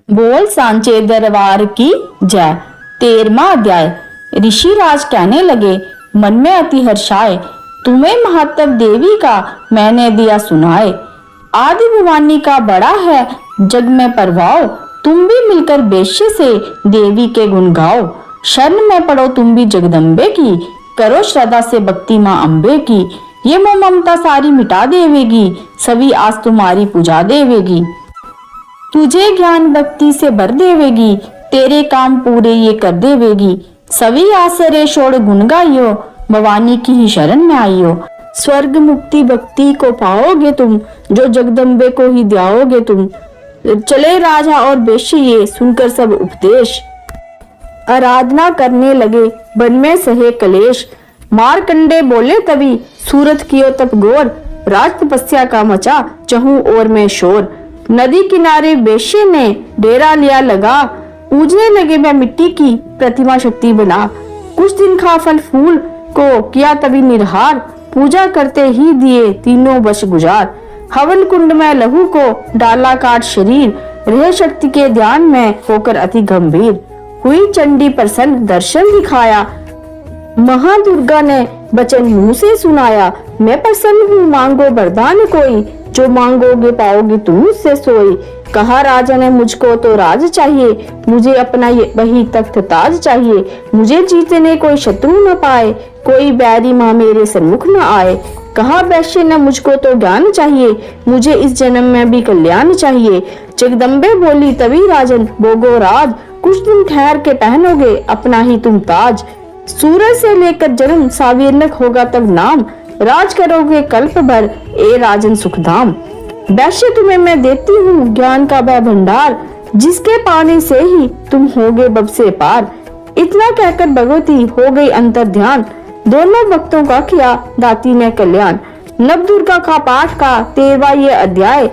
बोल सांचे दरबार की जय। 13वां अध्याय। ऋषिराज कहने लगे, मन में अति हर्षाए, तुम्हें महत्व देवी का मैंने दिया सुनाए। आदि भवानी का बड़ा है जग में प्रभाव, तुम भी मिलकर बेश्य से देवी के गुण गाओ। शरण में पड़ो तुम भी जगदम्बे की, करो श्रद्धा से भक्ति माँ अम्बे की। ये मोह ममता सारी मिटा देवेगी, सभी आज तुम्हारी पूजा देवेगी। तुझे ज्ञान भक्ति से भर देवेगी, तेरे काम पूरे ये कर देवेगी। सभी आसरे छोड़ गुण गाइयो, भवानी की ही शरण में आइयो। स्वर्ग मुक्ति भक्ति को पाओगे तुम, जो जगदम्बे को ही ध्याओगे तुम। चले राजा और बेश्य ये सुनकर सब उपदेश, आराधना करने लगे वन में सहे कलेश। मारकंडे बोले तभी सूरत कियो तप घोर, राज तपस्या का मचा चहु और में शोर। नदी किनारे बेश्य ने डेरा लिया लगा, पूजने लगे मैं मिट्टी की प्रतिमा शक्ति बना। कुछ दिन खा फल फूल को किया तभी निर्हार, पूजा करते ही दिए तीनों वर्ष गुजार। हवन कुंड में लहू को डाला काट शरीर, रह शक्ति के ध्यान में होकर अति गंभीर। हुई चंडी प्रसन्न दर्शन दिखाया, महादुर्गा ने वचन मुंह से सुनाया। मैं प्रसन्न हूँ मांगो वरदान कोई, जो मांगोगे पाओगे तुम मुझसे सोई। कहा राजा ने मुझको तो राज चाहिए, मुझे अपना ये वही तख्त ताज चाहिए। मुझे जीतने कोई शत्रु न पाए, कोई बैरी माँ मेरे सन्मुख न आए। कहा वैश्य ने मुझको तो ज्ञान चाहिए, मुझे इस जन्म में भी कल्याण चाहिए। जगदम्बे बोली तभी राजन भोगो राज, कुछ दिन ठहर के पहनोगे अपना ही तुम ताज। सूरज से लेकर जन्म सावीरनक होगा तब नाम, राज करोगे कल्प भर ए राजन सुखधाम। वैश्य तुम्हें मैं देती हूँ ज्ञान का वह भंडार, जिसके पाने से ही तुम होगे बब से पार। इतना कहकर भगवती हो गई अंतर ध्यान, दोनों भक्तों का किया दाती ने कल्याण। नव दुर्गा का पाठ का 13वां ये अध्याय।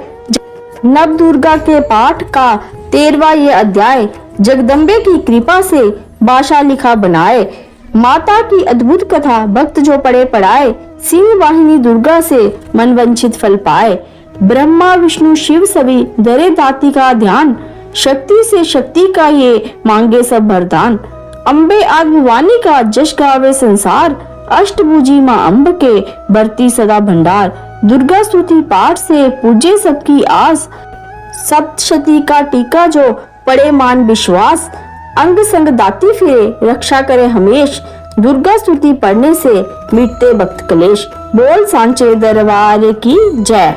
नव दुर्गा के पाठ का 13वां ये अध्याय। जगदम्बे की कृपा से भाषा लिखा बनाए, माता की अद्भुत कथा भक्त जो पढ़े पढ़ाए। सिंह वाहिनी दुर्गा से मन वंचित फल पाए। ब्रह्मा विष्णु शिव सभी धरे दाती का ध्यान, शक्ति से शक्ति का ये मांगे सब वरदान। अम्बे आदि भवानी का जश गावे संसार, अष्टभुजी माँ अम्ब के बरती सदा भंडार। दुर्गा स्तुति पाठ से पूजे सबकी आस, सप्तशती का टीका जो पड़े मान विश्वास। अंग संग दाती फिरे रक्षा करे हमेश, दुर्गा स्तुति पढ़ने से मिटते भक्त कलेश। बोल सांचे दरबार की जय।